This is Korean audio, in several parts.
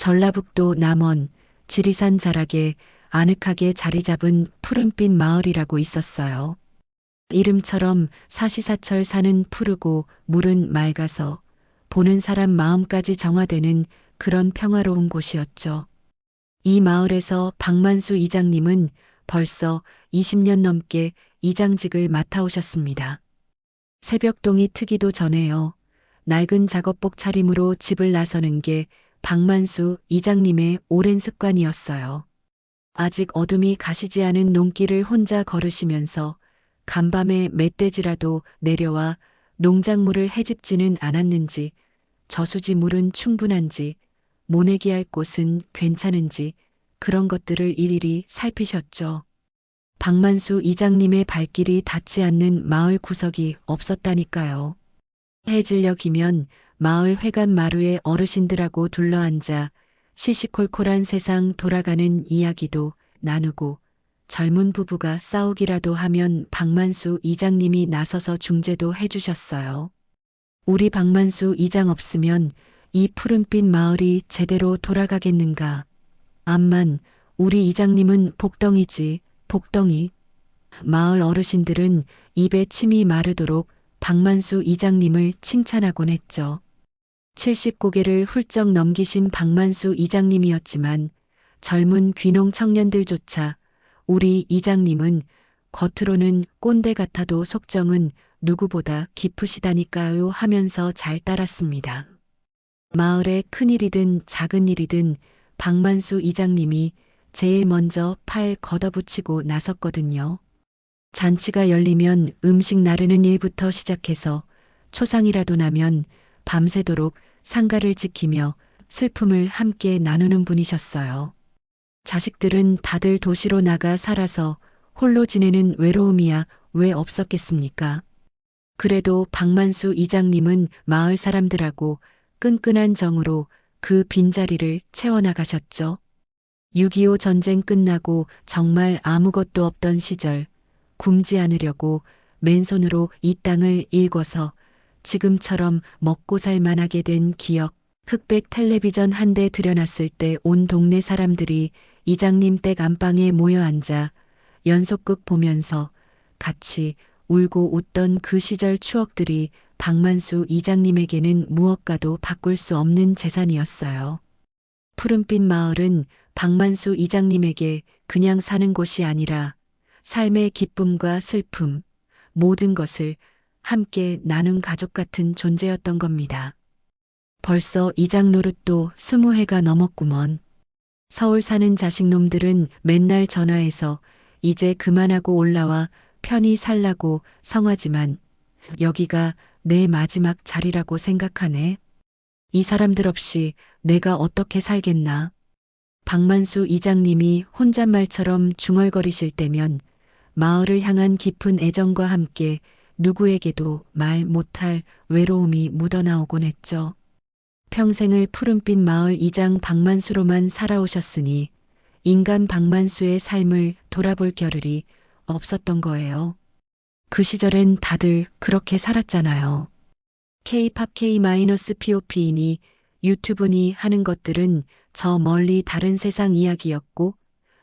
전라북도 남원 지리산 자락에 아늑하게 자리 잡은 푸른빛 마을이라고 있었어요. 이름처럼 사시사철 산은 푸르고 물은 맑아서 보는 사람 마음까지 정화되는 그런 평화로운 곳이었죠. 이 마을에서 박만수 이장님은 벌써 20년 넘게 이장직을 맡아오셨습니다. 새벽동이 트기도 전에요. 낡은 작업복 차림으로 집을 나서는 게 박만수 이장님의 오랜 습관이었어요. 아직 어둠이 가시지 않은 농길을 혼자 걸으시면서 간밤에 멧돼지라도 내려와 농작물을 해집지는 않았는지, 저수지 물은 충분한지, 모내기할 곳은 괜찮은지 그런 것들을 일일이 살피셨죠. 박만수 이장님의 발길이 닿지 않는 마을 구석이 없었다니까요. 해질녘이면 마을 회관 마루에 어르신들하고 둘러앉아 시시콜콜한 세상 돌아가는 이야기도 나누고 젊은 부부가 싸우기라도 하면 박만수 이장님이 나서서 중재도 해주셨어요. 우리 박만수 이장 없으면 이 푸른빛 마을이 제대로 돌아가겠는가. 암만 우리 이장님은 복덩이지, 복덩이. 마을 어르신들은 입에 침이 마르도록 박만수 이장님을 칭찬하곤 했죠. 70고개를 훌쩍 넘기신 박만수 이장님이었지만 젊은 귀농 청년들조차 우리 이장님은 겉으로는 꼰대 같아도 속정은 누구보다 깊으시다니까요 하면서 잘 따랐습니다. 마을의 큰일이든 작은 일이든 박만수 이장님이 제일 먼저 팔 걷어붙이고 나섰거든요. 잔치가 열리면 음식 나르는 일부터 시작해서 초상이라도 나면 밤새도록 상가를 지키며 슬픔을 함께 나누는 분이셨어요. 자식들은 다들 도시로 나가 살아서 홀로 지내는 외로움이야 왜 없었겠습니까? 그래도 박만수 이장님은 마을 사람들하고 끈끈한 정으로 그 빈자리를 채워나가셨죠. 6.25 전쟁 끝나고 정말 아무것도 없던 시절 굶지 않으려고 맨손으로 이 땅을 일궈서 지금처럼 먹고 살 만하게 된 기억, 흑백 텔레비전 한 대 들여놨을 때 온 동네 사람들이 이장님 댁 안방에 모여 앉아 연속극 보면서 같이 울고 웃던 그 시절 추억들이 박만수 이장님에게는 무엇과도 바꿀 수 없는 재산이었어요. 푸른빛 마을은 박만수 이장님에게 그냥 사는 곳이 아니라 삶의 기쁨과 슬픔, 모든 것을 함께 나눈 가족 같은 존재였던 겁니다. 벌써 이장 노릇도 20해가 넘었구먼. 서울 사는 자식놈들은 맨날 전화해서 이제 그만하고 올라와 편히 살라고 성하지만 여기가 내 마지막 자리라고 생각하네. 이 사람들 없이 내가 어떻게 살겠나. 박만수 이장님이 혼잣말처럼 중얼거리실 때면 마을을 향한 깊은 애정과 함께 누구에게도 말 못할 외로움이 묻어나오곤 했죠. 평생을 푸른빛 마을 이장 박만수로만 살아오셨으니 인간 박만수의 삶을 돌아볼 겨를이 없었던 거예요. 그 시절엔 다들 그렇게 살았잖아요. K-팝 K-POP이니 유튜브니 하는 것들은 저 멀리 다른 세상 이야기였고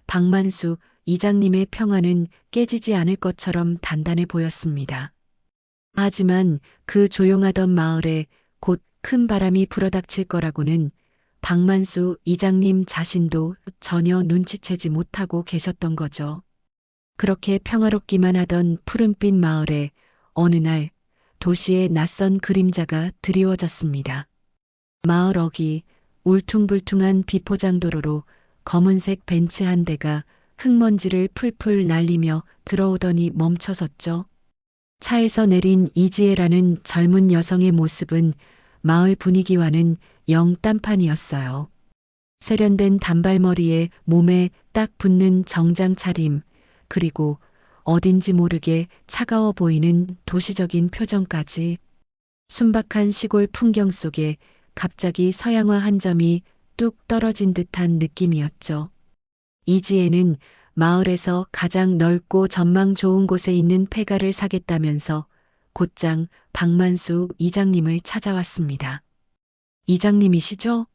박만수 이장님의 평화는 깨지지 않을 것처럼 단단해 보였습니다. 하지만 그 조용하던 마을에 곧 큰 바람이 불어닥칠 거라고는 박만수 이장님 자신도 전혀 눈치채지 못하고 계셨던 거죠. 그렇게 평화롭기만 하던 푸른빛 마을에 어느 날 도시의 낯선 그림자가 드리워졌습니다. 마을 어귀 울퉁불퉁한 비포장도로로 검은색 벤츠 한 대가 흙먼지를 풀풀 날리며 들어오더니 멈춰섰죠. 차에서 내린 이지혜라는 젊은 여성의 모습은 마을 분위기와는 영 딴판이었어요. 세련된 단발머리에 몸에 딱 붙는 정장 차림, 그리고 어딘지 모르게 차가워 보이는 도시적인 표정까지. 순박한 시골 풍경 속에 갑자기 서양화 한 점이 뚝 떨어진 듯한 느낌이었죠. 이지혜는 마을에서 가장 넓고 전망 좋은 곳에 있는 폐가를 사겠다면서 곧장 박만수 이장님을 찾아왔습니다. 이장님이시죠?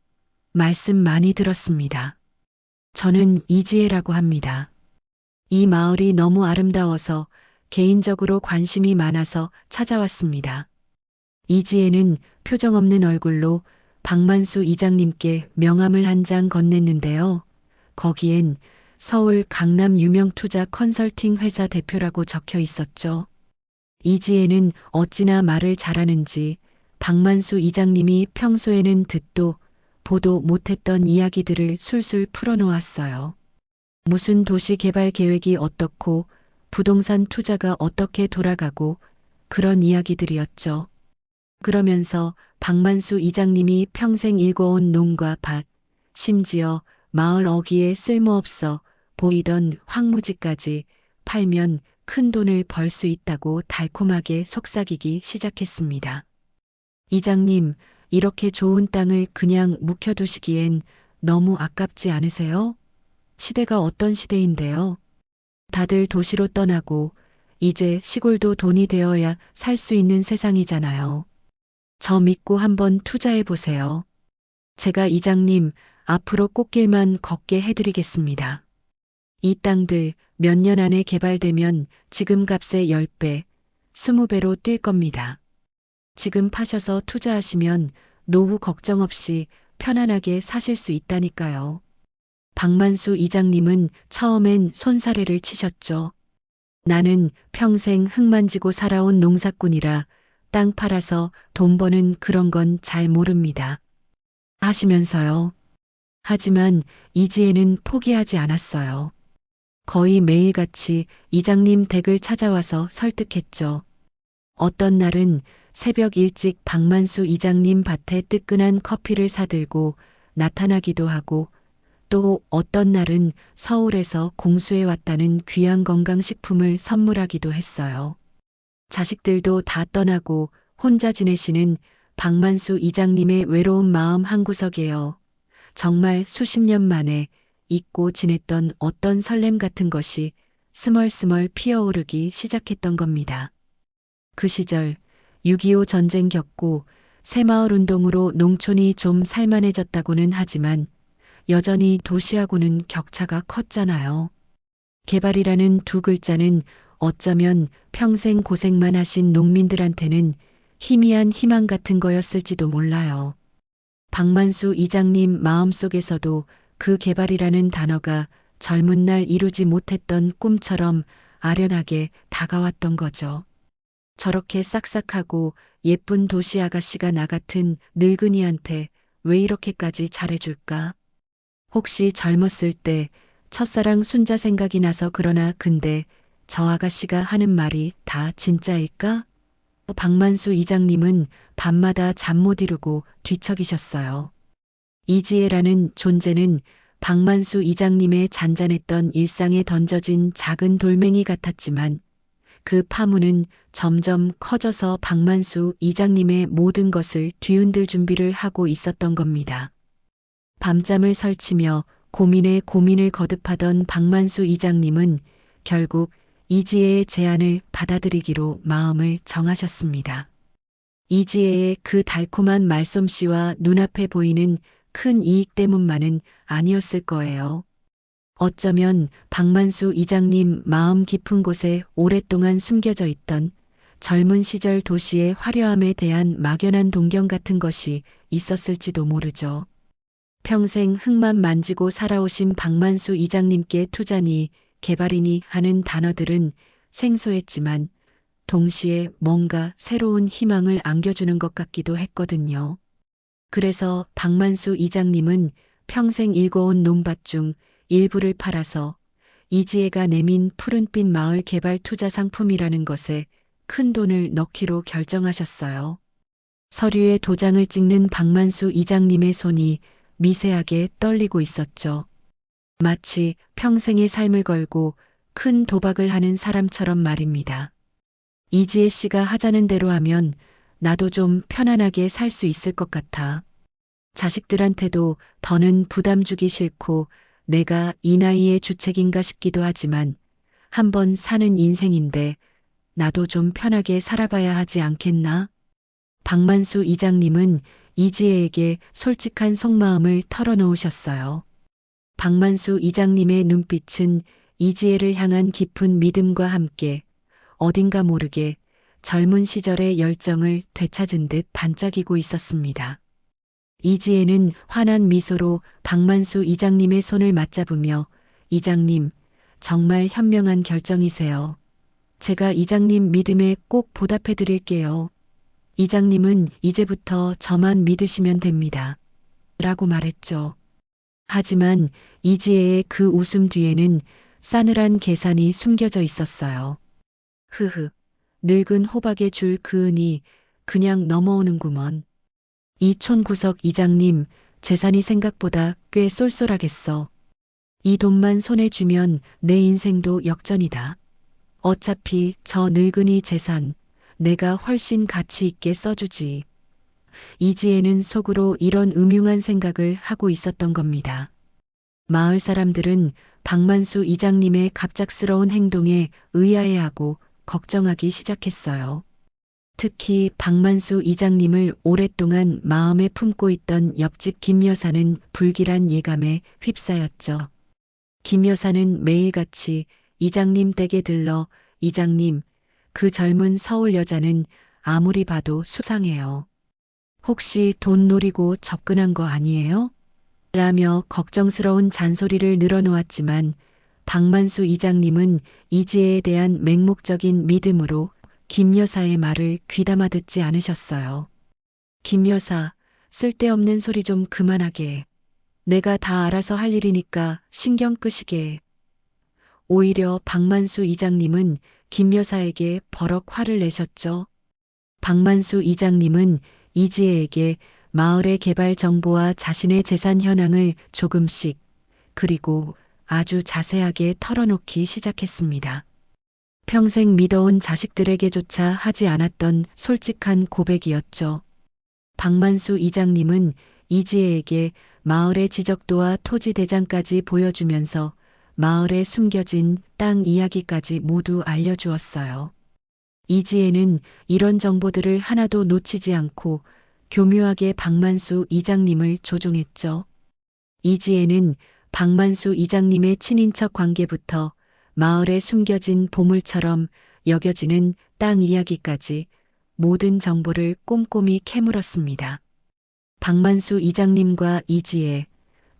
말씀 많이 들었습니다. 저는 이지혜라고 합니다. 이 마을이 너무 아름다워서 개인적으로 관심이 많아서 찾아왔습니다. 이지혜는 표정 없는 얼굴로 박만수 이장님께 명함을 한 장 건넸는데요. 거기엔 서울 강남 유명 투자 컨설팅 회사 대표라고 적혀 있었죠. 이지혜는 어찌나 말을 잘하는지 박만수 이장님이 평소에는 듣도 보도 못했던 이야기들을 술술 풀어놓았어요. 무슨 도시 개발 계획이 어떻고 부동산 투자가 어떻게 돌아가고 그런 이야기들이었죠. 그러면서 박만수 이장님이 평생 일궈온 농과 밭, 심지어 마을 어귀에 쓸모없어 보이던 황무지까지 팔면 큰 돈을 벌 수 있다고 달콤하게 속삭이기 시작했습니다. 이장님, 이렇게 좋은 땅을 그냥 묵혀두시기엔 너무 아깝지 않으세요? 시대가 어떤 시대인데요? 다들 도시로 떠나고 이제 시골도 돈이 되어야 살 수 있는 세상이잖아요. 저 믿고 한번 투자해 보세요. 제가 이장님 앞으로 꽃길만 걷게 해드리겠습니다. 이 땅들 몇 년 안에 개발되면 지금 값의 10배, 20배로 뛸 겁니다. 지금 파셔서 투자하시면 노후 걱정 없이 편안하게 사실 수 있다니까요. 박만수 이장님은 처음엔 손사래를 치셨죠. 나는 평생 흙만 지고 살아온 농사꾼이라 땅 팔아서 돈 버는 그런 건 잘 모릅니다. 하시면서요. 하지만 이지혜는 포기하지 않았어요. 거의 매일같이 이장님 댁을 찾아와서 설득했죠. 어떤 날은 새벽 일찍 박만수 이장님 밭에 뜨끈한 커피를 사들고 나타나기도 하고 또 어떤 날은 서울에서 공수해 왔다는 귀한 건강식품을 선물하기도 했어요. 자식들도 다 떠나고 혼자 지내시는 박만수 이장님의 외로운 마음 한구석에요. 정말 수십 년 만에 잊고 지냈던 어떤 설렘 같은 것이 스멀스멀 피어오르기 시작했던 겁니다. 그 시절 6.25 전쟁 겪고 새마을 운동으로 농촌이 좀 살만해졌다고는 하지만 여전히 도시하고는 격차가 컸잖아요. 개발이라는 두 글자는 어쩌면 평생 고생만 하신 농민들한테는 희미한 희망 같은 거였을지도 몰라요. 박만수 이장님 마음속에서도 그 개발이라는 단어가 젊은 날 이루지 못했던 꿈처럼 아련하게 다가왔던 거죠. 저렇게 싹싹하고 예쁜 도시 아가씨가 나 같은 늙은이한테 왜 이렇게까지 잘해줄까? 혹시 젊었을 때 첫사랑 순자 생각이 나서 그러나 근데 저 아가씨가 하는 말이 다 진짜일까? 박만수 이장님은 밤마다 잠 못 이루고 뒤척이셨어요. 이지혜라는 존재는 박만수 이장님의 잔잔했던 일상에 던져진 작은 돌멩이 같았지만 그 파문은 점점 커져서 박만수 이장님의 모든 것을 뒤흔들 준비를 하고 있었던 겁니다. 밤잠을 설치며 고민에 고민을 거듭하던 박만수 이장님은 결국 이지혜의 제안을 받아들이기로 마음을 정하셨습니다. 이지혜의 그 달콤한 말솜씨와 눈앞에 보이는 큰 이익 때문만은 아니었을 거예요. 어쩌면 박만수 이장님 마음 깊은 곳에 오랫동안 숨겨져 있던 젊은 시절 도시의 화려함에 대한 막연한 동경 같은 것이 있었을지도 모르죠. 평생 흙만 만지고 살아오신 박만수 이장님께 투자니 개발이니 하는 단어들은 생소했지만 동시에 뭔가 새로운 희망을 안겨주는 것 같기도 했거든요. 그래서 박만수 이장님은 평생 일궈온 논밭 중 일부를 팔아서 이지혜가 내민 푸른빛 마을 개발 투자 상품이라는 것에 큰 돈을 넣기로 결정하셨어요. 서류에 도장을 찍는 박만수 이장님의 손이 미세하게 떨리고 있었죠. 마치 평생의 삶을 걸고 큰 도박을 하는 사람처럼 말입니다. 이지혜 씨가 하자는 대로 하면 나도 좀 편안하게 살 수 있을 것 같아. 자식들한테도 더는 부담 주기 싫고 내가 이 나이에 주책인가 싶기도 하지만 한번 사는 인생인데 나도 좀 편하게 살아봐야 하지 않겠나? 박만수 이장님은 이지혜에게 솔직한 속마음을 털어놓으셨어요. 박만수 이장님의 눈빛은 이지혜를 향한 깊은 믿음과 함께 어딘가 모르게 젊은 시절의 열정을 되찾은 듯 반짝이고 있었습니다. 이지혜는 환한 미소로 박만수 이장님의 손을 맞잡으며 이장님, 정말 현명한 결정이세요. 제가 이장님 믿음에 꼭 보답해 드릴게요. 이장님은 이제부터 저만 믿으시면 됩니다. 라고 말했죠. 하지만 이지혜의 그 웃음 뒤에는 싸늘한 계산이 숨겨져 있었어요. 흐흐, 늙은 호박에 줄 그은이 그냥 넘어오는구먼. 이 촌구석 이장님, 재산이 생각보다 꽤 쏠쏠하겠어. 이 돈만 손에 쥐면 내 인생도 역전이다. 어차피 저 늙은이 재산, 내가 훨씬 가치 있게 써주지. 이지혜는 속으로 이런 음흉한 생각을 하고 있었던 겁니다. 마을 사람들은 박만수 이장님의 갑작스러운 행동에 의아해하고 걱정하기 시작했어요. 특히 박만수 이장님을 오랫동안 마음에 품고 있던 옆집 김 여사는 불길한 예감에 휩싸였죠. 김 여사는 매일같이 이장님 댁에 들러 이장님, 그 젊은 서울 여자는 아무리 봐도 수상해요. 혹시 돈 노리고 접근한 거 아니에요? 라며 걱정스러운 잔소리를 늘어놓았지만 박만수 이장님은 이지혜에 대한 맹목적인 믿음으로 김 여사의 말을 귀담아 듣지 않으셨어요. 김 여사, 쓸데없는 소리 좀 그만하게. 내가 다 알아서 할 일이니까 신경 끄시게. 오히려 박만수 이장님은 김 여사에게 버럭 화를 내셨죠. 박만수 이장님은 이지혜에게 마을의 개발 정보와 자신의 재산 현황을 조금씩 그리고 아주 자세하게 털어놓기 시작했습니다. 평생 믿어온 자식들에게조차 하지 않았던 솔직한 고백이었죠. 박만수 이장님은 이지혜에게 마을의 지적도와 토지 대장까지 보여주면서 마을에 숨겨진 땅 이야기까지 모두 알려주었어요. 이지혜는 이런 정보들을 하나도 놓치지 않고 교묘하게 박만수 이장님을 조종했죠. 이지혜는 박만수 이장님의 친인척 관계부터 마을에 숨겨진 보물처럼 여겨지는 땅 이야기까지 모든 정보를 꼼꼼히 캐물었습니다. 박만수 이장님과 이지혜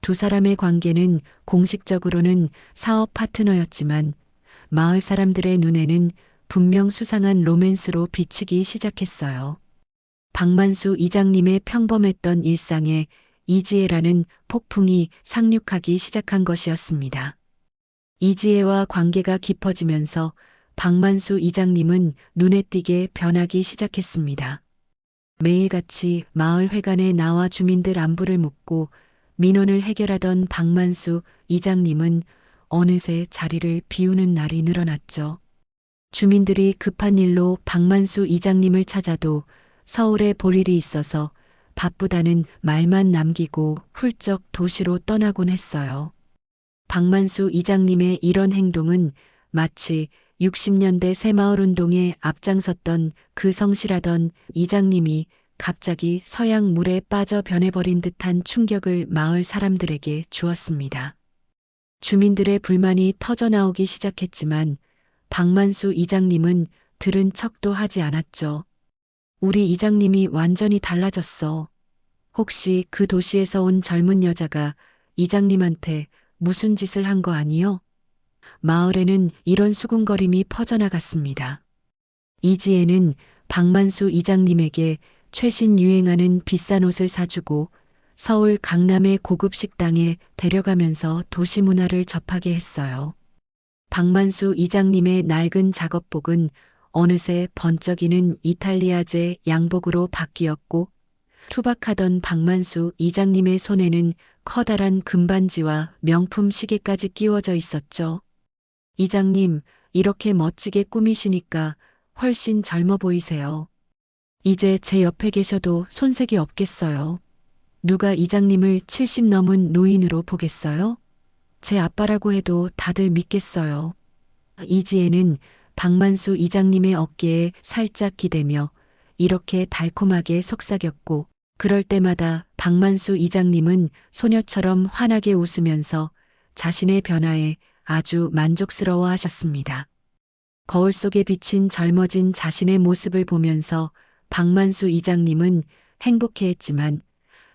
두 사람의 관계는 공식적으로는 사업 파트너였지만 마을 사람들의 눈에는 분명 수상한 로맨스로 비치기 시작했어요. 박만수 이장님의 평범했던 일상에 이지혜라는 폭풍이 상륙하기 시작한 것이었습니다. 이지혜와 관계가 깊어지면서 박만수 이장님은 눈에 띄게 변하기 시작했습니다. 매일같이 마을 회관에 나와 주민들 안부를 묻고 민원을 해결하던 박만수 이장님은 어느새 자리를 비우는 날이 늘어났죠. 주민들이 급한 일로 박만수 이장님을 찾아도 서울에 볼 일이 있어서 바쁘다는 말만 남기고 훌쩍 도시로 떠나곤 했어요. 박만수 이장님의 이런 행동은 마치 60년대 새마을운동에 앞장섰던 그 성실하던 이장님이 갑자기 서양 물에 빠져 변해버린 듯한 충격을 마을 사람들에게 주었습니다. 주민들의 불만이 터져나오기 시작했지만 박만수 이장님은 들은 척도 하지 않았죠. 우리 이장님이 완전히 달라졌어. 혹시 그 도시에서 온 젊은 여자가 이장님한테 무슨 짓을 한 거 아니요? 마을에는 이런 수군거림이 퍼져나갔습니다. 이지혜는 박만수 이장님에게 최신 유행하는 비싼 옷을 사주고 서울 강남의 고급 식당에 데려가면서 도시 문화를 접하게 했어요. 박만수 이장님의 낡은 작업복은 어느새 번쩍이는 이탈리아제 양복으로 바뀌었고 투박하던 박만수 이장님의 손에는 커다란 금반지와 명품 시계까지 끼워져 있었죠. 이장님, 이렇게 멋지게 꾸미시니까 훨씬 젊어 보이세요. 이제 제 옆에 계셔도 손색이 없겠어요. 누가 이장님을 70 넘은 노인으로 보겠어요? 제 아빠라고 해도 다들 믿겠어요. 이지혜는 박만수 이장님의 어깨에 살짝 기대며 이렇게 달콤하게 속삭였고 그럴 때마다 박만수 이장님은 소녀처럼 환하게 웃으면서 자신의 변화에 아주 만족스러워 하셨습니다. 거울 속에 비친 젊어진 자신의 모습을 보면서 박만수 이장님은 행복해했지만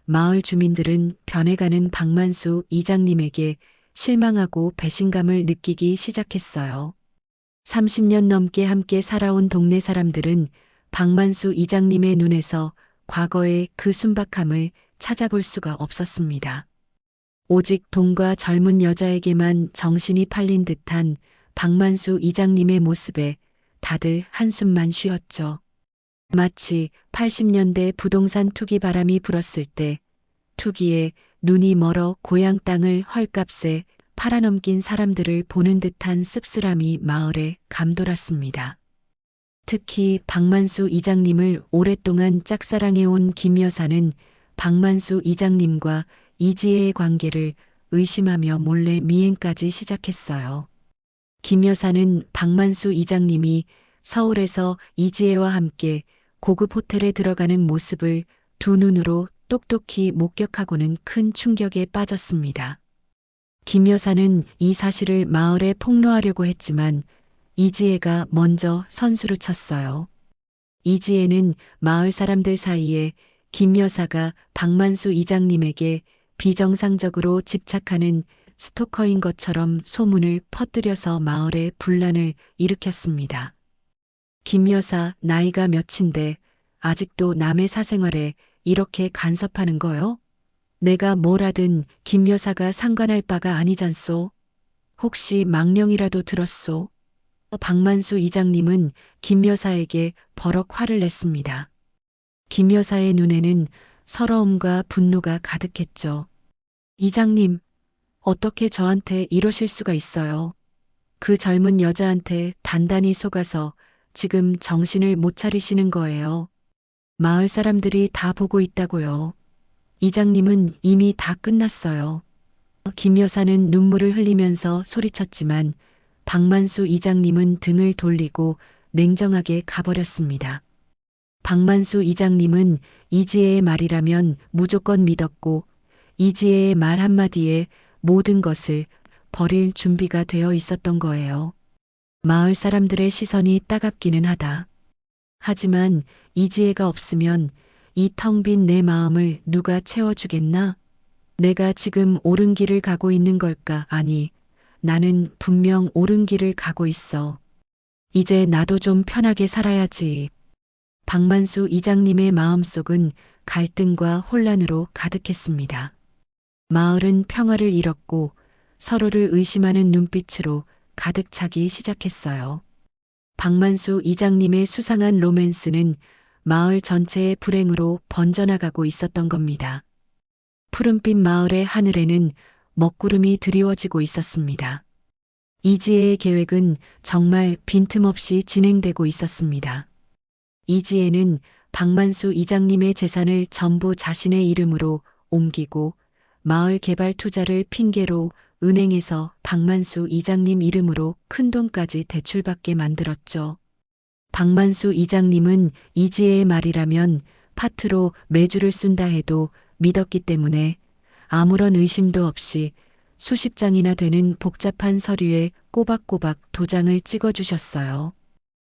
마을 주민들은 변해가는 박만수 이장님에게 실망하고 배신감을 느끼기 시작했어요. 30년 넘게 함께 살아온 동네 사람들은 박만수 이장님의 눈에서 과거의 그 순박함을 찾아볼 수가 없었습니다. 오직 돈과 젊은 여자에게만 정신이 팔린 듯한 박만수 이장님의 모습에 다들 한숨만 쉬었죠. 마치 80년대 부동산 투기 바람이 불었을 때 투기에 눈이 멀어 고향 땅을 헐값에 팔아넘긴 사람들을 보는 듯한 씁쓸함이 마을에 감돌았습니다. 특히 박만수 이장님을 오랫동안 짝사랑해온 김 여사는 박만수 이장님과 이지혜의 관계를 의심하며 몰래 미행까지 시작했어요. 김 여사는 박만수 이장님이 서울에서 이지혜와 함께 고급 호텔에 들어가는 모습을 두 눈으로 똑똑히 목격하고는 큰 충격에 빠졌습니다. 김 여사는 이 사실을 마을에 폭로하려고 했지만 이지혜가 먼저 선수를 쳤어요. 이지혜는 마을 사람들 사이에 김 여사가 박만수 이장님에게 비정상적으로 집착하는 스토커인 것처럼 소문을 퍼뜨려서 마을에 분란을 일으켰습니다. 김 여사 나이가 몇인데 아직도 남의 사생활에 이렇게 간섭하는 거요? 내가 뭘 하든 김 여사가 상관할 바가 아니잖소. 혹시 망령이라도 들었소? 박만수 이장님은 김 여사에게 버럭 화를 냈습니다. 김 여사의 눈에는 서러움과 분노가 가득했죠. 이장님, 어떻게 저한테 이러실 수가 있어요? 그 젊은 여자한테 단단히 속아서 지금 정신을 못 차리시는 거예요. 마을 사람들이 다 보고 있다고요. 이장님은 이미 다 끝났어요. 김 여사는 눈물을 흘리면서 소리쳤지만 박만수 이장님은 등을 돌리고 냉정하게 가버렸습니다. 박만수 이장님은 이지혜의 말이라면 무조건 믿었고 이지혜의 말 한마디에 모든 것을 버릴 준비가 되어 있었던 거예요. 마을 사람들의 시선이 따갑기는 하다. 하지만 이지혜가 없으면 이 텅 빈 내 마음을 누가 채워주겠나? 내가 지금 옳은 길을 가고 있는 걸까? 아니, 나는 분명 옳은 길을 가고 있어. 이제 나도 좀 편하게 살아야지. 박만수 이장님의 마음속은 갈등과 혼란으로 가득했습니다. 마을은 평화를 잃었고 서로를 의심하는 눈빛으로 가득 차기 시작했어요. 박만수 이장님의 수상한 로맨스는 마을 전체의 불행으로 번져나가고 있었던 겁니다. 푸른빛 마을의 하늘에는 먹구름이 드리워지고 있었습니다. 이지혜의 계획은 정말 빈틈없이 진행되고 있었습니다. 이지혜는 박만수 이장님의 재산을 전부 자신의 이름으로 옮기고 마을 개발 투자를 핑계로 은행에서 박만수 이장님 이름으로 큰돈까지 대출받게 만들었죠. 박만수 이장님은 이지혜의 말이라면 파트로 매주를 쓴다 해도 믿었기 때문에 아무런 의심도 없이 수십 장이나 되는 복잡한 서류에 꼬박꼬박 도장을 찍어주셨어요.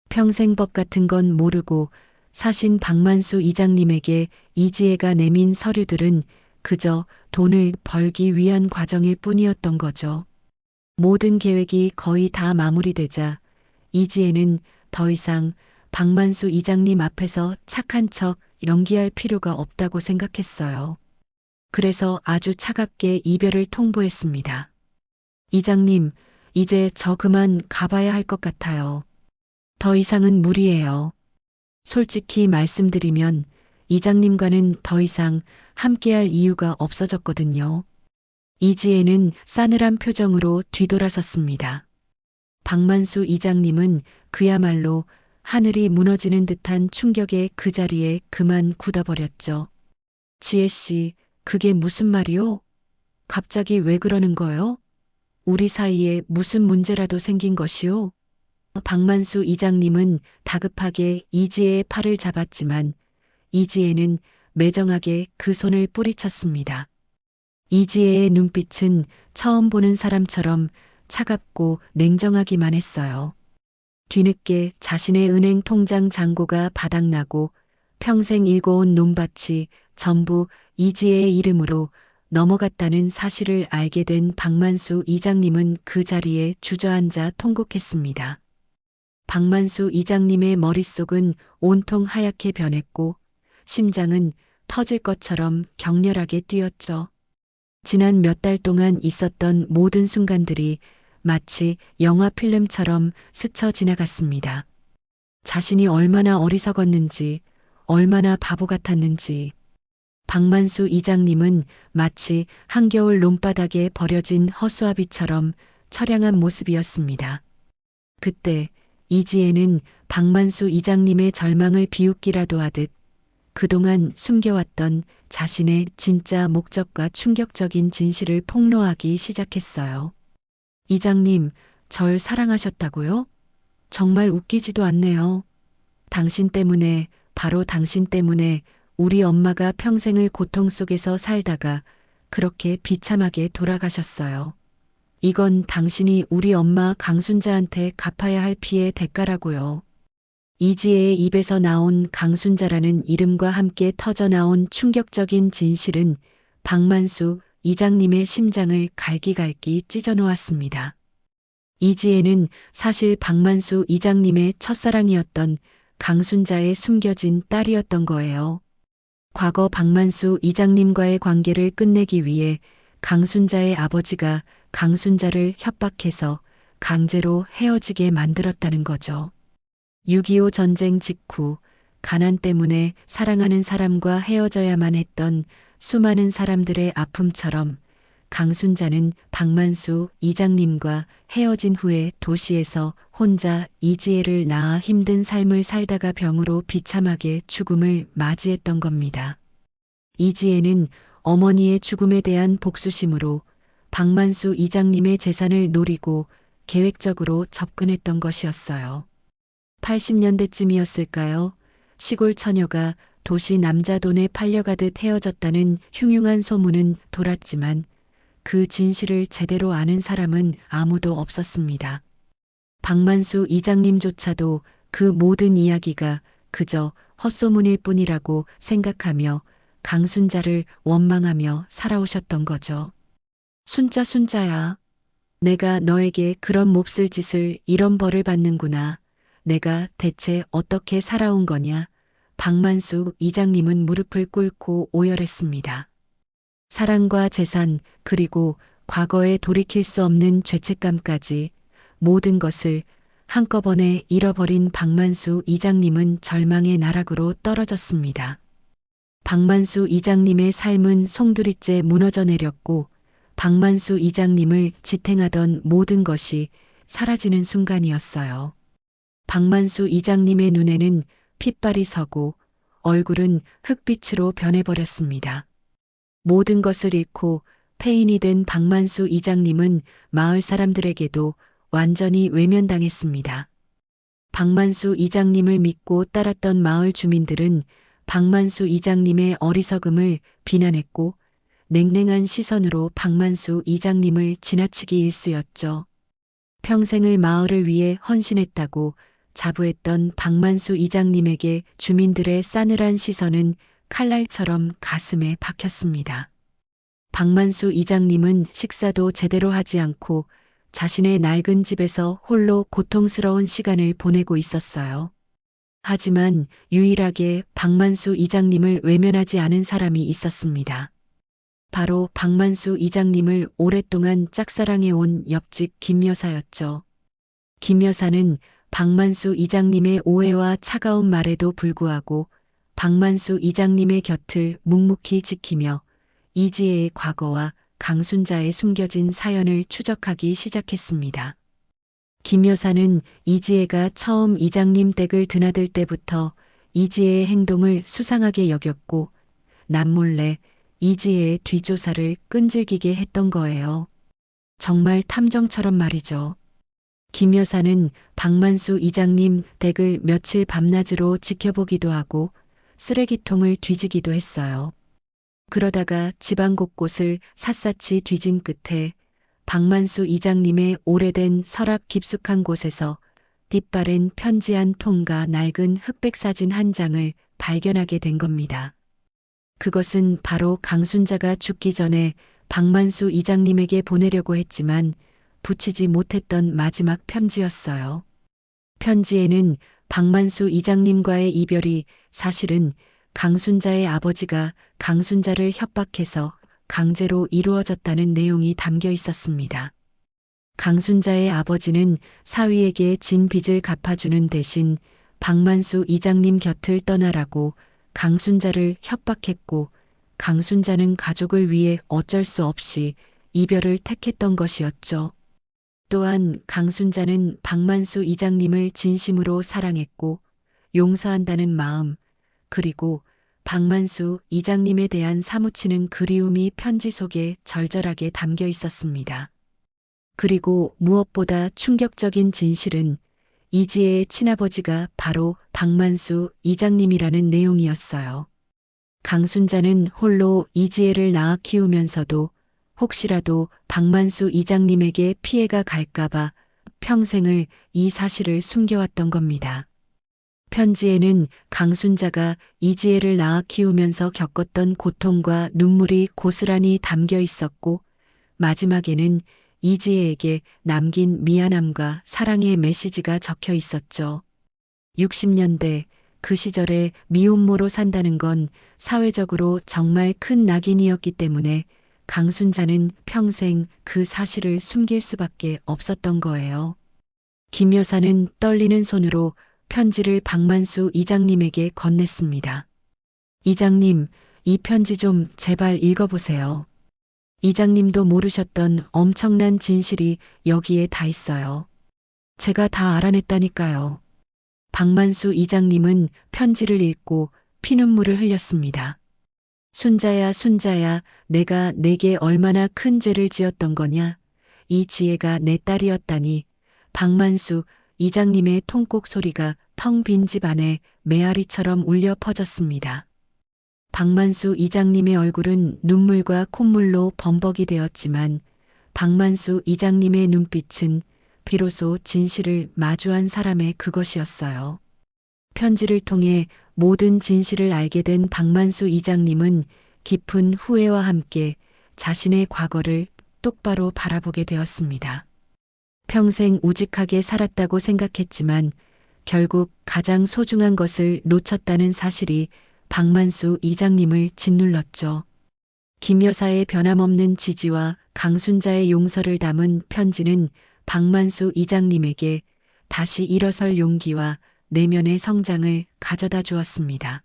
평생법 같은 건 모르고 사신 박만수 이장님에게 이지혜가 내민 서류들은 그저 돈을 벌기 위한 과정일 뿐이었던 거죠. 모든 계획이 거의 다 마무리되자 이지혜는 더 이상 박만수 이장님 앞에서 착한 척 연기할 필요가 없다고 생각했어요. 그래서 아주 차갑게 이별을 통보했습니다. 이장님, 이제 저 그만 가봐야 할 것 같아요. 더 이상은 무리예요. 솔직히 말씀드리면 이장님과는 더 이상 함께할 이유가 없어졌거든요. 이지혜는 싸늘한 표정으로 뒤돌아섰습니다. 박만수 이장님은 그야말로 하늘이 무너지는 듯한 충격에 그 자리에 그만 굳어버렸죠. 지혜 씨, 그게 무슨 말이요? 갑자기 왜 그러는 거요? 우리 사이에 무슨 문제라도 생긴 것이요? 박만수 이장님은 다급하게 이지혜의 팔을 잡았지만 이지혜는 매정하게 그 손을 뿌리쳤습니다. 이지혜의 눈빛은 처음 보는 사람처럼 차갑고 냉정하기만 했어요. 뒤늦게 자신의 은행 통장 잔고가 바닥나고 평생 일궈온 논밭이 전부 이지혜의 이름으로 넘어갔다는 사실을 알게 된 박만수 이장님은 그 자리에 주저앉아 통곡했습니다. 박만수 이장님의 머릿속은 온통 하얗게 변했고 심장은 터질 것처럼 격렬하게 뛰었죠. 지난 몇 달 동안 있었던 모든 순간들이 마치 영화 필름처럼 스쳐 지나갔습니다. 자신이 얼마나 어리석었는지, 얼마나 바보 같았는지. 박만수 이장님은 마치 한겨울 논바닥에 버려진 허수아비처럼 처량한 모습이었습니다. 그때 이지혜는 박만수 이장님의 절망을 비웃기라도 하듯 그동안 숨겨왔던 자신의 진짜 목적과 충격적인 진실을 폭로하기 시작했어요. 이장님, 절 사랑하셨다고요? 정말 웃기지도 않네요. 당신 때문에, 바로 당신 때문에 우리 엄마가 평생을 고통 속에서 살다가 그렇게 비참하게 돌아가셨어요. 이건 당신이 우리 엄마 강순자한테 갚아야 할 피해 대가라고요. 이지혜의 입에서 나온 강순자라는 이름과 함께 터져나온 충격적인 진실은 박만수 이장님의 심장을 갈기갈기 찢어놓았습니다. 이지혜는 사실 박만수 이장님의 첫사랑이었던 강순자의 숨겨진 딸이었던 거예요. 과거 박만수 이장님과의 관계를 끝내기 위해 강순자의 아버지가 강순자를 협박해서 강제로 헤어지게 만들었다는 거죠. 6.25 전쟁 직후 가난 때문에 사랑하는 사람과 헤어져야만 했던 수많은 사람들의 아픔처럼 강순자는 박만수 이장님과 헤어진 후에 도시에서 혼자 이지혜를 낳아 힘든 삶을 살다가 병으로 비참하게 죽음을 맞이했던 겁니다. 이지혜는 어머니의 죽음에 대한 복수심으로 박만수 이장님의 재산을 노리고 계획적으로 접근했던 것이었어요. 80년대쯤이었을까요? 시골 처녀가 도시 남자 돈에 팔려가듯 헤어졌다는 흉흉한 소문은 돌았지만 그 진실을 제대로 아는 사람은 아무도 없었습니다. 박만수 이장님조차도 그 모든 이야기가 그저 헛소문일 뿐이라고 생각하며 강순자를 원망하며 살아오셨던 거죠. 순자야. 내가 너에게 그런 몹쓸 짓을 이런 벌을 받는구나. 내가 대체 어떻게 살아온 거냐. 박만수 이장님은 무릎을 꿇고 오열했습니다. 사랑과 재산 그리고 과거에 돌이킬 수 없는 죄책감까지 모든 것을 한꺼번에 잃어버린 박만수 이장님은 절망의 나락으로 떨어졌습니다. 박만수 이장님의 삶은 송두리째 무너져 내렸고 박만수 이장님을 지탱하던 모든 것이 사라지는 순간이었어요. 박만수 이장님의 눈에는 핏발이 서고 얼굴은 흙빛으로 변해버렸습니다. 모든 것을 잃고 폐인이 된 박만수 이장님은 마을 사람들에게도 완전히 외면당했습니다. 박만수 이장님을 믿고 따랐던 마을 주민들은 박만수 이장님의 어리석음을 비난했고 냉랭한 시선으로 박만수 이장님을 지나치기 일쑤였죠. 평생을 마을을 위해 헌신했다고 자부했던 박만수 이장님에게 주민들의 싸늘한 시선은 칼날처럼 가슴에 박혔습니다. 박만수 이장님은 식사도 제대로 하지 않고 자신의 낡은 집에서 홀로 고통스러운 시간을 보내고 있었어요. 하지만 유일하게 박만수 이장님을 외면하지 않은 사람이 있었습니다. 바로 박만수 이장님을 오랫동안 짝사랑해온 옆집 김 여사였죠. 김 여사는 박만수 이장님의 오해와 차가운 말에도 불구하고 박만수 이장님의 곁을 묵묵히 지키며 이지혜의 과거와 강순자의 숨겨진 사연을 추적하기 시작했습니다. 김 여사는 이지혜가 처음 이장님 댁을 드나들 때부터 이지혜의 행동을 수상하게 여겼고 남몰래 이지혜의 뒷조사를 끈질기게 했던 거예요. 정말 탐정처럼 말이죠. 김 여사는 박만수 이장님 댁을 며칠 밤낮으로 지켜보기도 하고 쓰레기통을 뒤지기도 했어요. 그러다가 집안 곳곳을 샅샅이 뒤진 끝에 박만수 이장님의 오래된 서랍 깊숙한 곳에서 뒷바랜 편지 한 통과 낡은 흑백 사진 한 장을 발견하게 된 겁니다. 그것은 바로 강순자가 죽기 전에 박만수 이장님에게 보내려고 했지만 붙이지 못했던 마지막 편지였어요. 편지에는 박만수 이장님과의 이별이 사실은 강순자의 아버지가 강순자를 협박해서 강제로 이루어졌다는 내용이 담겨 있었습니다. 강순자의 아버지는 사위에게 진 빚을 갚아주는 대신 박만수 이장님 곁을 떠나라고 강순자를 협박했고 강순자는 가족을 위해 어쩔 수 없이 이별을 택했던 것이었죠. 또한 강순자는 박만수 이장님을 진심으로 사랑했고 용서한다는 마음, 그리고 박만수 이장님에 대한 사무치는 그리움이 편지 속에 절절하게 담겨 있었습니다. 그리고 무엇보다 충격적인 진실은 이지혜의 친아버지가 바로 박만수 이장님이라는 내용이었어요. 강순자는 홀로 이지혜를 낳아 키우면서도 혹시라도 박만수 이장님에게 피해가 갈까봐 평생을 이 사실을 숨겨왔던 겁니다. 편지에는 강순자가 이지혜를 낳아 키우면서 겪었던 고통과 눈물이 고스란히 담겨 있었고 마지막에는 이지혜에게 남긴 미안함과 사랑의 메시지가 적혀 있었죠. 60년대 그 시절에 미혼모로 산다는 건 사회적으로 정말 큰 낙인이었기 때문에 강순자는 평생 그 사실을 숨길 수밖에 없었던 거예요. 김 여사는 떨리는 손으로 편지를 박만수 이장님에게 건넸습니다. 이장님, 이 편지 좀 제발 읽어보세요. 이장님도 모르셨던 엄청난 진실이 여기에 다 있어요. 제가 다 알아냈다니까요. 박만수 이장님은 편지를 읽고 피눈물을 흘렸습니다. 순자야, 순자야, 내가 내게 얼마나 큰 죄를 지었던 거냐. 이 지혜가 내 딸이었다니. 박만수 이장님의 통곡 소리가 텅 빈 집 안에 메아리처럼 울려 퍼졌습니다. 박만수 이장님의 얼굴은 눈물과 콧물로 범벅이 되었지만 박만수 이장님의 눈빛은 비로소 진실을 마주한 사람의 그것이었어요. 편지를 통해 모든 진실을 알게 된 박만수 이장님은 깊은 후회와 함께 자신의 과거를 똑바로 바라보게 되었습니다. 평생 우직하게 살았다고 생각했지만 결국 가장 소중한 것을 놓쳤다는 사실이 박만수 이장님을 짓눌렀죠. 김 여사의 변함없는 지지와 강순자의 용서를 담은 편지는 박만수 이장님에게 다시 일어설 용기와 내면의 성장을 가져다 주었습니다.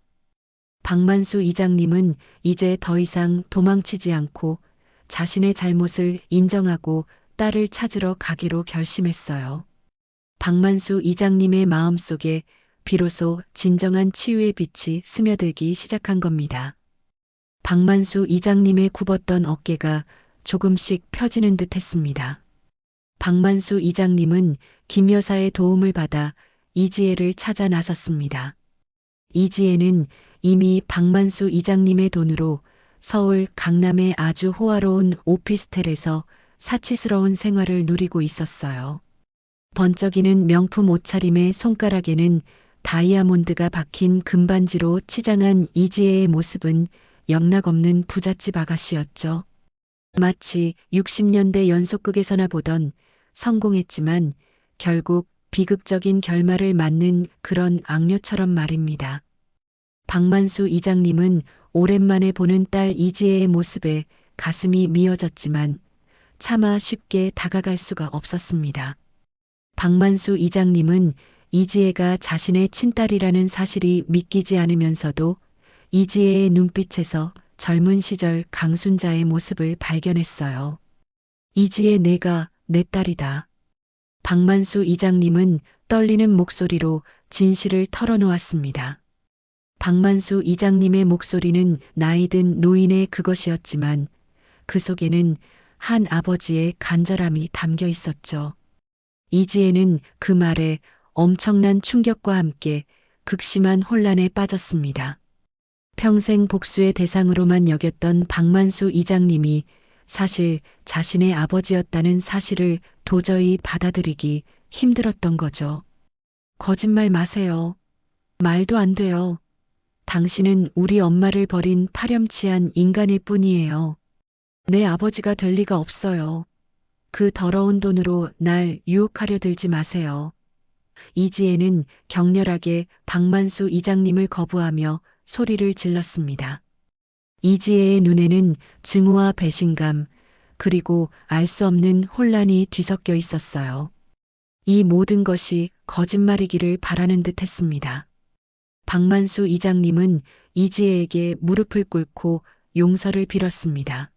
박만수 이장님은 이제 더 이상 도망치지 않고 자신의 잘못을 인정하고 딸을 찾으러 가기로 결심했어요. 박만수 이장님의 마음속에 비로소 진정한 치유의 빛이 스며들기 시작한 겁니다. 박만수 이장님의 굽었던 어깨가 조금씩 펴지는 듯 했습니다. 박만수 이장님은 김 여사의 도움을 받아 이지혜를 찾아 나섰습니다. 이지혜는 이미 박만수 이장님의 돈으로 서울 강남의 아주 호화로운 오피스텔에서 사치스러운 생활을 누리고 있었어요. 번쩍이는 명품 옷차림의 손가락에는 다이아몬드가 박힌 금반지로 치장한 이지혜의 모습은 영락없는 부잣집 아가씨였죠. 마치 60년대 연속극에서나 보던 성공했지만 결국 비극적인 결말을 맞는 그런 악녀처럼 말입니다. 박만수 이장님은 오랜만에 보는 딸 이지혜의 모습에 가슴이 미어졌지만 차마 쉽게 다가갈 수가 없었습니다. 박만수 이장님은 이지혜가 자신의 친딸이라는 사실이 믿기지 않으면서도 이지혜의 눈빛에서 젊은 시절 강순자의 모습을 발견했어요. 이지혜 내가 내 딸이다. 박만수 이장님은 떨리는 목소리로 진실을 털어놓았습니다. 박만수 이장님의 목소리는 나이든 노인의 그것이었지만 그 속에는 한 아버지의 간절함이 담겨 있었죠. 이지혜는 그 말에 엄청난 충격과 함께 극심한 혼란에 빠졌습니다. 평생 복수의 대상으로만 여겼던 박만수 이장님이 사실 자신의 아버지였다는 사실을 도저히 받아들이기 힘들었던 거죠. 거짓말 마세요. 말도 안 돼요. 당신은 우리 엄마를 버린 파렴치한 인간일 뿐이에요. 내 아버지가 될 리가 없어요. 그 더러운 돈으로 날 유혹하려 들지 마세요. 이지혜는 격렬하게 박만수 이장님을 거부하며 소리를 질렀습니다. 이지혜의 눈에는 증오와 배신감, 그리고 알 수 없는 혼란이 뒤섞여 있었어요. 이 모든 것이 거짓말이기를 바라는 듯 했습니다. 박만수 이장님은 이지혜에게 무릎을 꿇고 용서를 빌었습니다.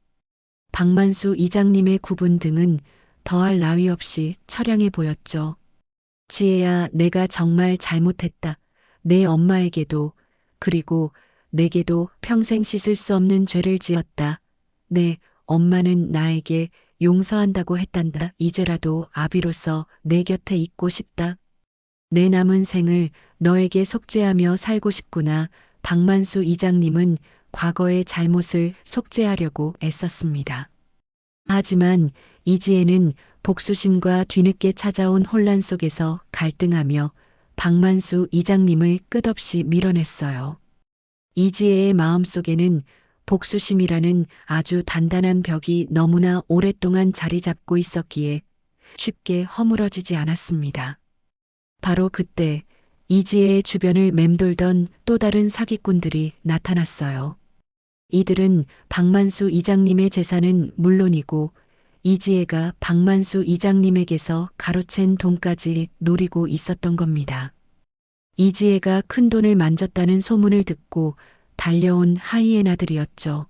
박만수 이장님의 굽은 등은 더할 나위 없이 처량해 보였죠. 지혜야, 내가 정말 잘못했다. 내 엄마에게도, 그리고 내게도 평생 씻을 수 없는 죄를 지었다. 내 엄마는 나에게 용서한다고 했단다. 이제라도 아비로서 내 곁에 있고 싶다. 내 남은 생을 너에게 속죄하며 살고 싶구나. 박만수 이장님은 과거의 잘못을 속죄하려고 애썼습니다. 하지만 이지혜는 복수심과 뒤늦게 찾아온 혼란 속에서 갈등하며 박만수 이장님을 끝없이 밀어냈어요. 이지혜의 마음속에는 복수심이라는 아주 단단한 벽이 너무나 오랫동안 자리 잡고 있었기에 쉽게 허물어지지 않았습니다. 바로 그때 이지혜의 주변을 맴돌던 또 다른 사기꾼들이 나타났어요. 이들은 박만수 이장님의 재산은 물론이고 이지혜가 박만수 이장님에게서 가로챈 돈까지 노리고 있었던 겁니다. 이지혜가 큰 돈을 만졌다는 소문을 듣고 달려온 하이에나들이었죠.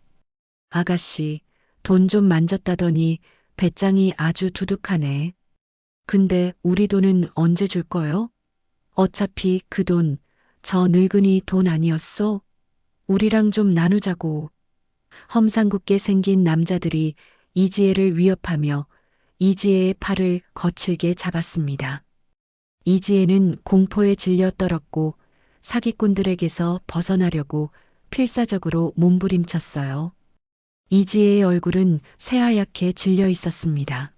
아가씨, 돈 좀 만졌다더니 배짱이 아주 두둑하네. 근데 우리 돈은 언제 줄 거요? 어차피 그 돈, 저 늙은이 돈 아니었소? 우리랑 좀 나누자고. 험상궂게 생긴 남자들이 이지혜를 위협하며 이지혜의 팔을 거칠게 잡았습니다. 이지혜는 공포에 질려 떨었고 사기꾼들에게서 벗어나려고 필사적으로 몸부림쳤어요. 이지혜의 얼굴은 새하얗게 질려 있었습니다.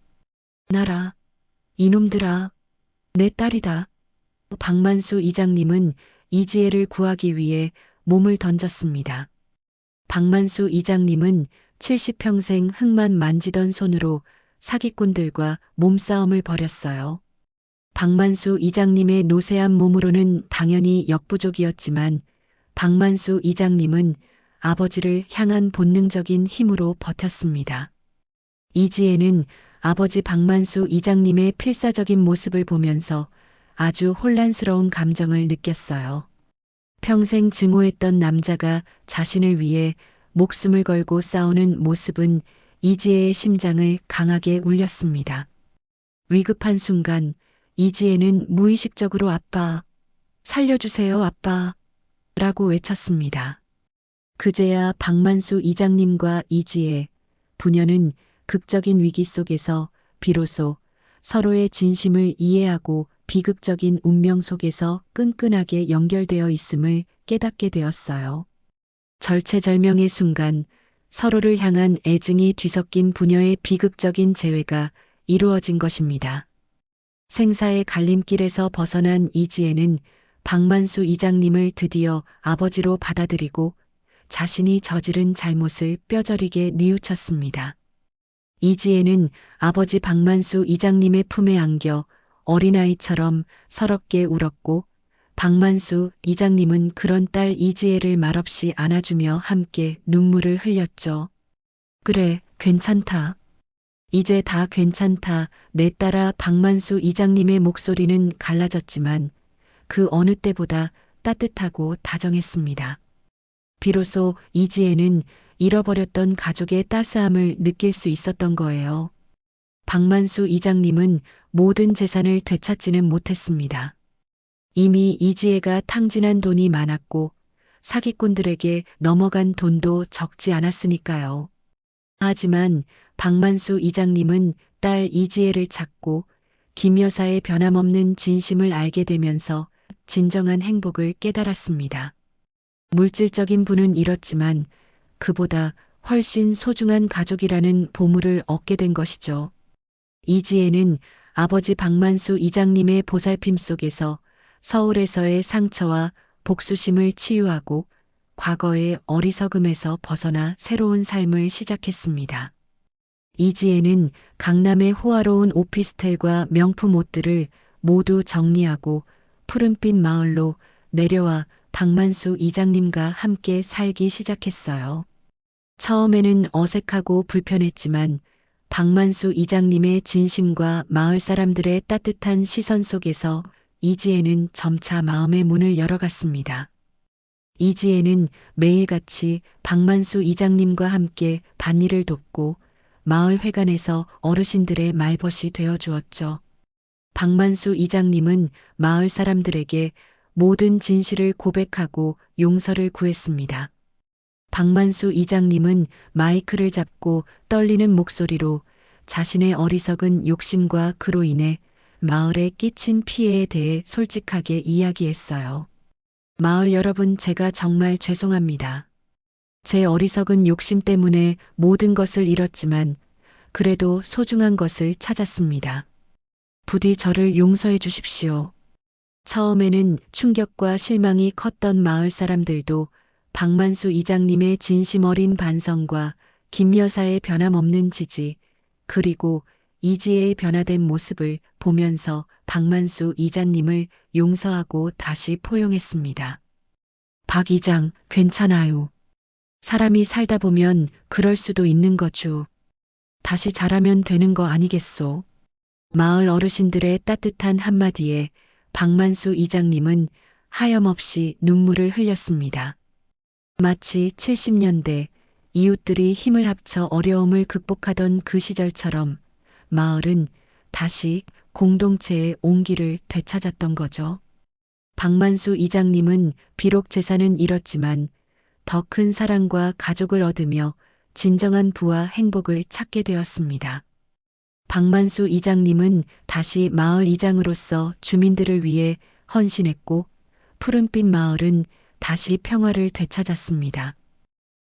나라, 이놈들아, 내 딸이다. 박만수 이장님은 이지혜를 구하기 위해 몸을 던졌습니다. 박만수 이장님은 70평생 흙만 만지던 손으로 사기꾼들과 몸싸움을 벌였어요. 박만수 이장님의 노쇠한 몸으로는 당연히 역부족이었지만 박만수 이장님은 아버지를 향한 본능적인 힘으로 버텼습니다. 이지혜는 아버지 박만수 이장님의 필사적인 모습을 보면서 아주 혼란스러운 감정을 느꼈어요. 평생 증오했던 남자가 자신을 위해 목숨을 걸고 싸우는 모습은 이지혜의 심장을 강하게 울렸습니다. 위급한 순간 이지혜는 무의식적으로 아빠, 살려주세요 아빠 라고 외쳤습니다. 그제야 박만수 이장님과 이지혜, 부녀는 극적인 위기 속에서 비로소 서로의 진심을 이해하고 비극적인 운명 속에서 끈끈하게 연결되어 있음을 깨닫게 되었어요. 절체절명의 순간 서로를 향한 애증이 뒤섞인 부녀의 비극적인 재회가 이루어진 것입니다. 생사의 갈림길에서 벗어난 이지혜는 박만수 이장님을 드디어 아버지로 받아들이고 자신이 저지른 잘못을 뼈저리게 뉘우쳤습니다. 이지혜는 아버지 박만수 이장님의 품에 안겨 어린아이처럼 서럽게 울었고 박만수 이장님은 그런 딸 이지혜를 말없이 안아주며 함께 눈물을 흘렸죠. 그래, 괜찮다. 이제 다 괜찮다. 내 딸아. 박만수 이장님의 목소리는 갈라졌지만 그 어느 때보다 따뜻하고 다정했습니다. 비로소 이지혜는 잃어버렸던 가족의 따스함을 느낄 수 있었던 거예요. 박만수 이장님은 모든 재산을 되찾지는 못했습니다. 이미 이지혜가 탕진한 돈이 많았고 사기꾼들에게 넘어간 돈도 적지 않았으니까요. 하지만 박만수 이장님은 딸 이지혜를 찾고 김 여사의 변함없는 진심을 알게 되면서 진정한 행복을 깨달았습니다. 물질적인 부는 잃었지만 그보다 훨씬 소중한 가족이라는 보물을 얻게 된 것이죠. 이지혜는 아버지 박만수 이장님의 보살핌 속에서 서울에서의 상처와 복수심을 치유하고 과거의 어리석음에서 벗어나 새로운 삶을 시작했습니다. 이지혜는 강남의 호화로운 오피스텔과 명품 옷들을 모두 정리하고 푸른빛 마을로 내려와 박만수 이장님과 함께 살기 시작했어요. 처음에는 어색하고 불편했지만 박만수 이장님의 진심과 마을 사람들의 따뜻한 시선 속에서 이지혜는 점차 마음의 문을 열어갔습니다. 이지혜는 매일같이 박만수 이장님과 함께 밭일을 돕고 마을 회관에서 어르신들의 말벗이 되어 주었죠. 박만수 이장님은 마을 사람들에게 모든 진실을 고백하고 용서를 구했습니다. 박만수 이장님은 마이크를 잡고 떨리는 목소리로 자신의 어리석은 욕심과 그로 인해 마을에 끼친 피해에 대해 솔직하게 이야기했어요. 마을 여러분, 제가 정말 죄송합니다. 제 어리석은 욕심 때문에 모든 것을 잃었지만 그래도 소중한 것을 찾았습니다. 부디 저를 용서해 주십시오. 처음에는 충격과 실망이 컸던 마을 사람들도 박만수 이장님의 진심 어린 반성과 김 여사의 변함없는 지지, 그리고 이지혜의 변화된 모습을 보면서 박만수 이장님을 용서하고 다시 포용했습니다. 박 이장, 괜찮아요. 사람이 살다 보면 그럴 수도 있는 거죠. 다시 잘하면 되는 거 아니겠소. 마을 어르신들의 따뜻한 한마디에 박만수 이장님은 하염없이 눈물을 흘렸습니다. 마치 70년대 이웃들이 힘을 합쳐 어려움을 극복하던 그 시절처럼 마을은 다시 공동체의 온기를 되찾았던 거죠. 박만수 이장님은 비록 재산은 잃었지만 더 큰 사랑과 가족을 얻으며 진정한 부와 행복을 찾게 되었습니다. 박만수 이장님은 다시 마을 이장으로서 주민들을 위해 헌신했고 푸른빛 마을은 다시 평화를 되찾았습니다.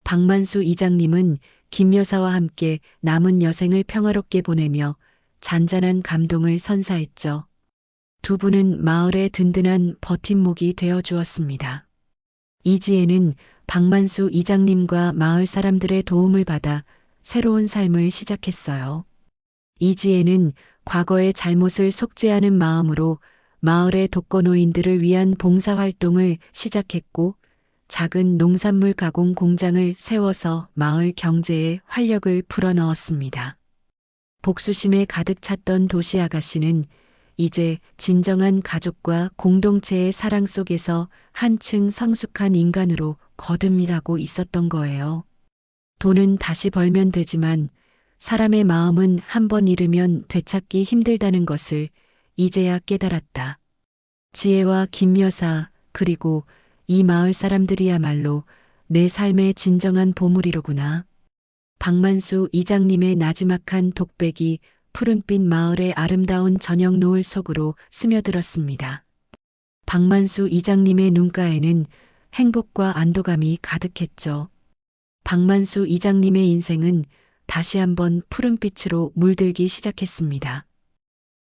박만수 이장님은 김 여사와 함께 남은 여생을 평화롭게 보내며 잔잔한 감동을 선사했죠. 두 분은 마을의 든든한 버팀목이 되어 주었습니다. 이지혜는 박만수 이장님과 마을 사람들의 도움을 받아 새로운 삶을 시작했어요. 이지혜는 과거의 잘못을 속죄하는 마음으로 마을의 독거노인들을 위한 봉사활동을 시작했고 작은 농산물 가공 공장을 세워서 마을 경제에 활력을 불어넣었습니다. 복수심에 가득 찼던 도시 아가씨는 이제 진정한 가족과 공동체의 사랑 속에서 한층 성숙한 인간으로 거듭나고 있었던 거예요. 돈은 다시 벌면 되지만 사람의 마음은 한 번 잃으면 되찾기 힘들다는 것을 이제야 깨달았다. 지혜와 김 여사 그리고 이 마을 사람들이야말로 내 삶의 진정한 보물이로구나. 박만수 이장님의 나지막한 독백이 푸른빛 마을의 아름다운 저녁 노을 속으로 스며들었습니다. 박만수 이장님의 눈가에는 행복과 안도감이 가득했죠. 박만수 이장님의 인생은 다시 한번 푸른빛으로 물들기 시작했습니다.